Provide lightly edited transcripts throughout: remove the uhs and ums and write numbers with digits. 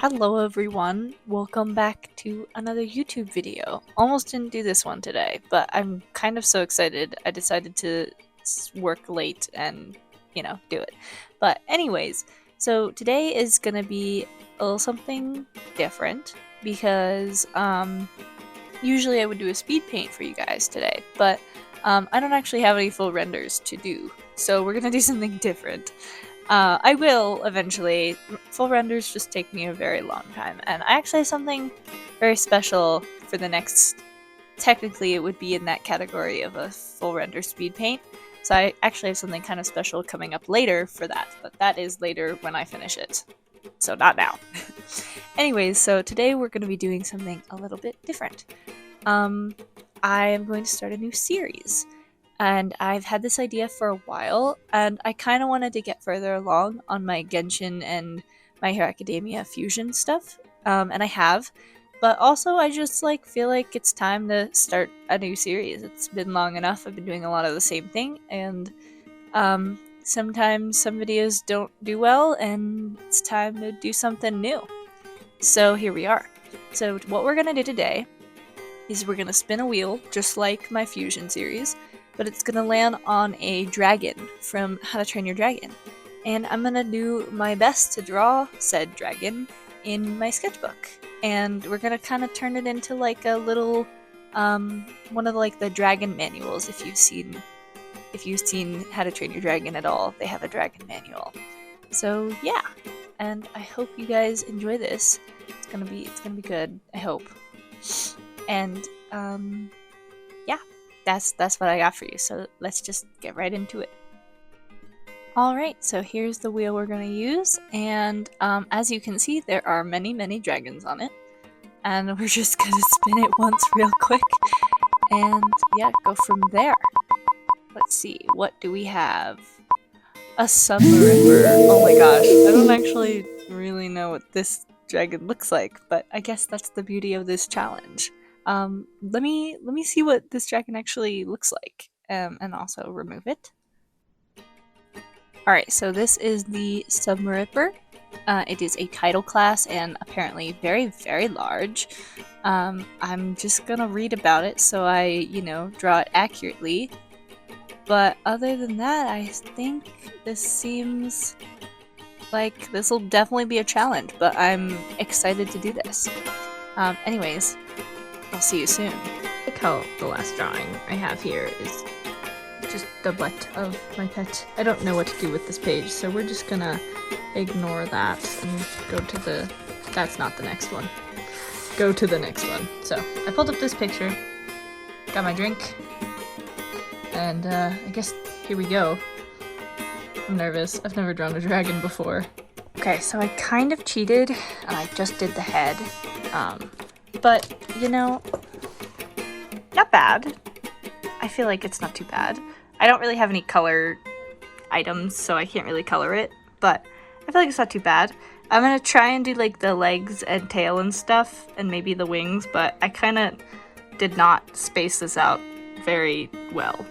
Hello everyone, welcome back to another YouTube video. Almost didn't do this one today, but I'm kind of so excited I decided to work late and, do it. But anyways, so today is gonna be a little something different because usually I would do a speed paint for you guys today, but I don't actually have any full renders to do, so we're gonna do something different. I will eventually. Full renders just take me a very long time, and I actually have something very special for the next. Technically, it would be in that category of a full render speed paint. So I actually have something kind of special coming up later for that, but that is later when I finish it. So not now. Anyways, so today we're going to be doing something a little bit different. I am going to start a new series. And I've had this idea for a while, and I kind of wanted to get further along on my Genshin and My Hero Academia fusion stuff, and I have. But also, I just feel like it's time to start a new series. It's been long enough. I've been doing a lot of the same thing, and sometimes some videos don't do well, and it's time to do something new. So here we are. So what we're gonna do today is we're gonna spin a wheel, just like my fusion series. But it's gonna land on a dragon from How to Train Your Dragon. And I'm gonna do my best to draw said dragon in my sketchbook. And we're gonna kind of turn it into like a little, one of the dragon manuals. If you've seen How to Train Your Dragon at all, they have a dragon manual. So yeah, and I hope you guys enjoy this. It's gonna be good, I hope. And yeah. That's what I got for you, so let's just get right into it. Alright, so here's the wheel we're going to use, and as you can see, there are many dragons on it. And we're just going to spin it once real quick, and yeah, go from there. Let's see, what do we have? A submariner. Oh my gosh, I don't actually really know what this dragon looks like, but I guess that's the beauty of this challenge. Let me see what this dragon actually looks like, and also remove it. Alright, so this is the Submariner. It is a title class and apparently very large. I'm just gonna read about it so I, draw it accurately. But other than that, I think this seems like this will definitely be a challenge, but I'm excited to do this. Anyways, I'll see you soon. I like how the last drawing I have here is just the butt of my pet. I don't know what to do with this page, so we're just gonna ignore that and go to the... That's not the next one. Go to the next one. So, I pulled up this picture, got my drink, and I guess here we go. I'm nervous. I've never drawn a dragon before. Okay, so I kind of cheated, and I just did the head. But, not bad. I feel like it's not too bad. I don't really have any color items, so I can't really color it, but I feel like it's not too bad. I'm gonna try and do the legs and tail and stuff, and maybe the wings, but I kind of did not space this out very well.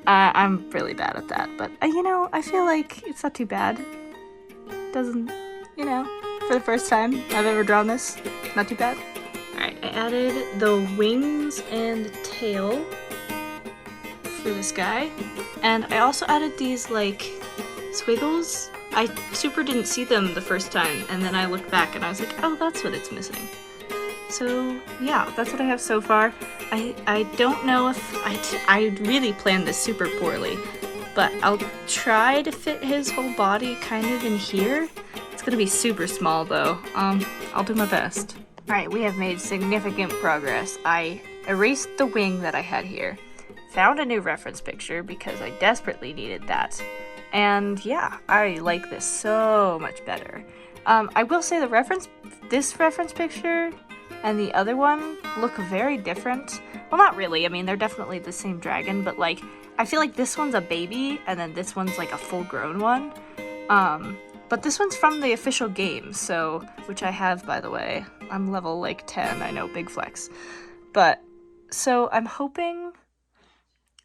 I'm really bad at that, but I feel like it's not too bad. Doesn't, for the first time I've ever drawn this, not too bad. Alright, I added the wings and tail for this guy, and I also added these squiggles. I super didn't see them the first time, and then I looked back and I was like, oh, that's what it's missing. So yeah, that's what I have so far. I don't know if I really planned this super poorly, but I'll try to fit his whole body kind of in here. It's gonna be super small though. I'll do my best. Alright, we have made significant progress. I erased the wing that I had here, found a new reference picture because I desperately needed that, and yeah, I like this so much better. I will say this reference picture and the other one look very different. Well, not really, I mean, they're definitely the same dragon, but I feel like this one's a baby, and then this one's a full-grown one. But this one's from the official game, so, which I have, by the way. I'm level 10, I know, big flex. But, so I'm hoping,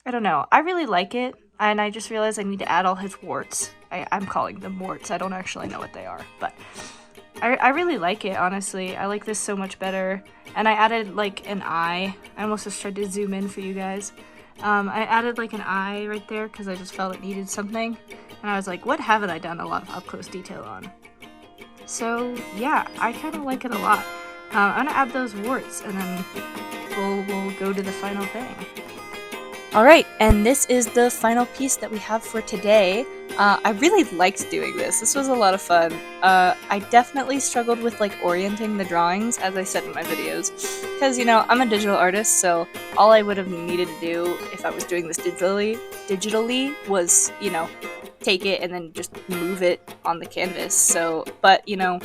I don't know, I really like it, and I just realized I need to add all his warts. I'm calling them warts, I don't actually know what they are, but I really like it, honestly. I like this so much better. And I added like an eye. I almost just tried to zoom in for you guys. I added like an eye right there because I just felt it needed something. And I was like, what haven't I done a lot of up close detail on? So yeah, I kind of like it a lot. I'm gonna add those warts and then we'll go to the final thing. Alright, and this is the final piece that we have for today. I really liked doing this. This was a lot of fun. I definitely struggled with like orienting the drawings, as I said in my videos, because you know I'm a digital artist, so all I would have needed to do if I was doing this digitally was, you know, take it and then just move it on the canvas. So, but you know,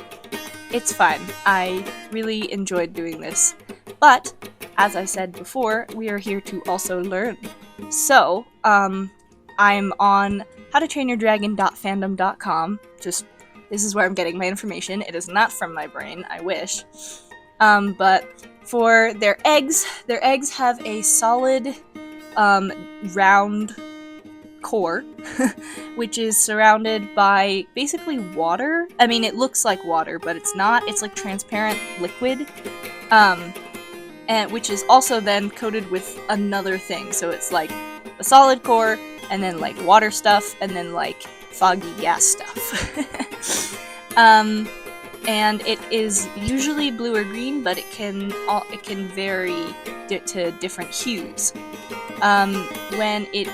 it's fine. I really enjoyed doing this, but as I said before, we are here to also learn. So, I'm on howtotrainyourdragon.fandom.com. Just, this is where I'm getting my information. It is not from my brain, I wish. But for their eggs have a solid, round core, which is surrounded by basically water. I mean, it looks like water, but it's not. It's like transparent liquid. And which is also then coated with another thing. So it's like a solid core, and then like water stuff, and then like foggy gas stuff. And it is usually blue or green, but it can vary to different hues. When it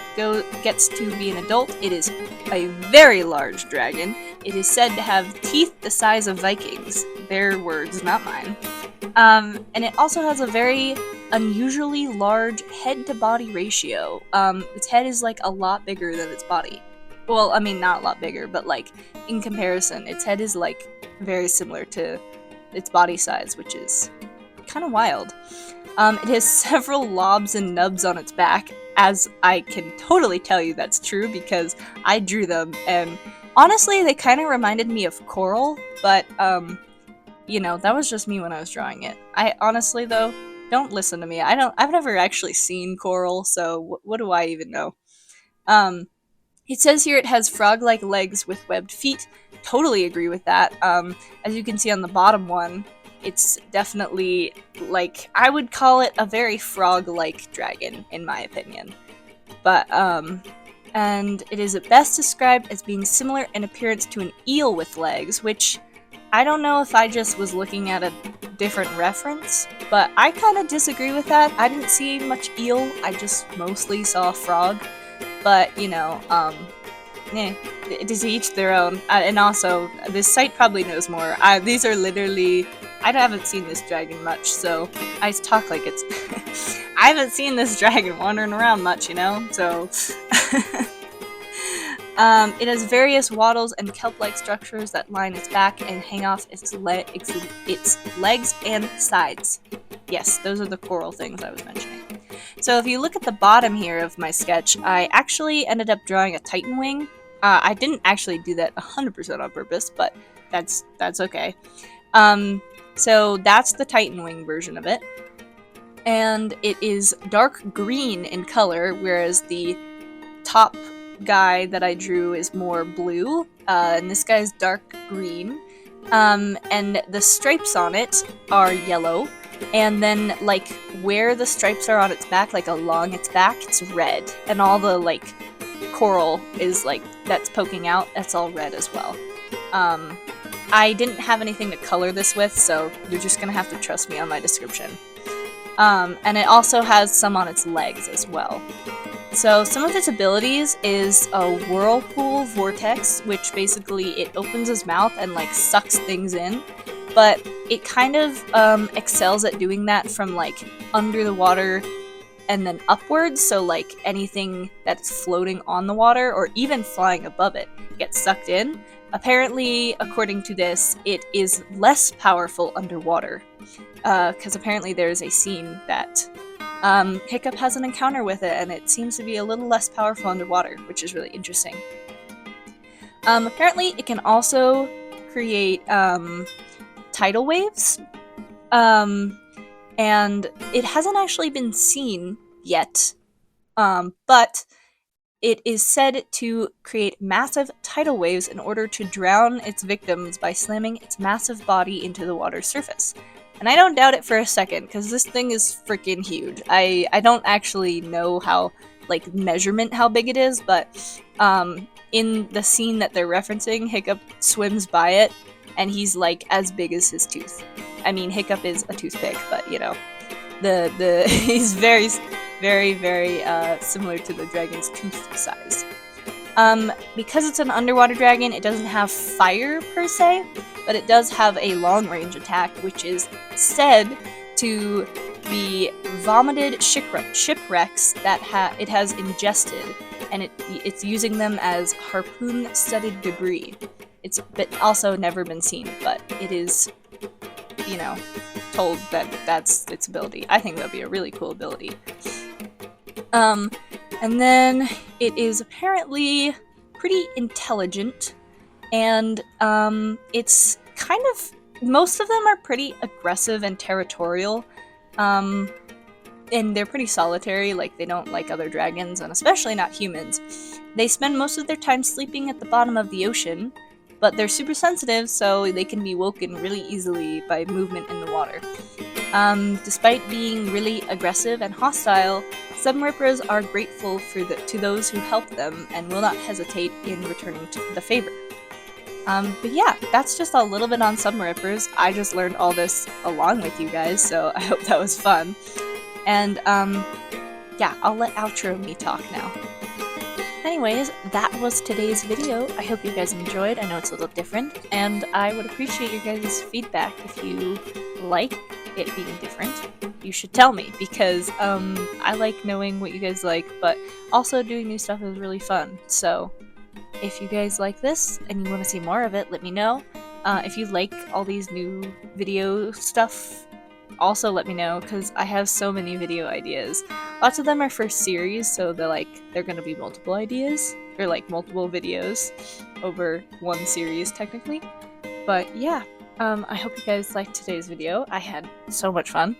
gets to be an adult, it is a very large dragon. It is said to have teeth the size of Vikings. Their words, not mine. And it also has a very unusually large head-to-body ratio. Its head is like a lot bigger than its body. Well, I mean, not a lot bigger, but like in comparison, its head is like very similar to its body size, which is kind of wild. It has several lobes and nubs on its back, as I can totally tell you that's true because I drew them, and honestly, they kind of reminded me of coral, but, you know, that was just me when I was drawing it. I honestly, though, don't listen to me. I've never actually seen coral, so what do I even know? It says here it has frog-like legs with webbed feet. Totally agree with that. As you can see on the bottom one, it's definitely, like, I would call it a very frog-like dragon, in my opinion. But, and it is at best described as being similar in appearance to an eel with legs, which I don't know if I just was looking at a different reference, but I kind of disagree with that. I didn't see much eel, I just mostly saw frog. But, you know, it is each their own. And also, this site probably knows more. These are literally, I haven't seen this dragon much, so I talk like it's, I haven't seen this dragon wandering around much, you know, so. It has various wattles and kelp-like structures that line its back and hang off its legs and sides. Yes, those are the coral things I was mentioning. So if you look at the bottom here of my sketch, I actually ended up drawing a titan wing. I didn't actually do that 100% on purpose, but that's okay. So that's the titan wing version of it. And it is dark green in color, whereas the top guy that I drew is more blue, and this guy's dark green. And the stripes on it are yellow. And then, like, where the stripes are on its back, like along its back, it's red. And all the, like, coral is, like, that's poking out, that's all red as well. I didn't have anything to color this with, so you're just gonna have to trust me on my description. And it also has some on its legs as well. So some of its abilities is a whirlpool vortex, which basically it opens its mouth and, like, sucks things in. But it kind of excels at doing that from, like, under the water and then upwards, so, like, anything that's floating on the water or even flying above it gets sucked in. Apparently, according to this, it is less powerful underwater, because apparently there's a scene that Hiccup has an encounter with it, and it seems to be a little less powerful underwater, which is really interesting. Apparently, it can also create tidal waves, and it hasn't actually been seen yet, but it is said to create massive tidal waves in order to drown its victims by slamming its massive body into the water's surface. And I don't doubt it for a second, because this thing is freaking huge. I don't actually know how, like, measurement how big it is, but in the scene that they're referencing, Hiccup swims by it, and he's, like, as big as his tooth. I mean, Hiccup is a toothpick, but, you know, he's very, very, very similar to the dragon's tooth size. Because it's an underwater dragon, it doesn't have fire per se, but it does have a long-range attack, which is said to be vomited shipwrecks that it has ingested, and it's using them as harpoon-studded debris. It's also never been seen, but it is, you know, told that that's its ability. I think that'd be a really cool ability. And then it is apparently pretty intelligent, and it's kind of, most of them are pretty aggressive and territorial, and they're pretty solitary, like they don't like other dragons, and especially not humans. They spend most of their time sleeping at the bottom of the ocean, but they're super sensitive, so they can be woken really easily by movement in the water. Despite being really aggressive and hostile, Submarippers are grateful to those who help them and will not hesitate in returning the favor. But yeah, that's just a little bit on Submarippers. I just learned all this along with you guys, so I hope that was fun. And yeah, I'll let outro me talk now. Anyways, that was today's video. I hope you guys enjoyed. I know it's a little different, and I would appreciate your guys' feedback. If you like it being different, you should tell me, because I like knowing what you guys like, but also doing new stuff is really fun. So if you guys like this and you want to see more of it, let me know. If you like all these new video stuff, also let me know, because I have so many video ideas. Lots of them are for series, so they're gonna be multiple ideas, or like multiple videos over one series technically. But yeah, I hope you guys liked today's video. I had so much fun,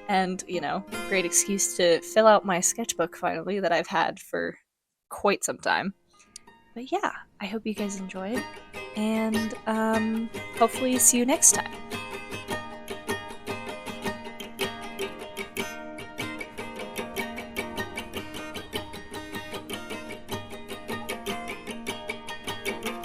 and you know, great excuse to fill out my sketchbook finally that I've had for quite some time. But yeah, I hope you guys enjoyed, and hopefully see you next time.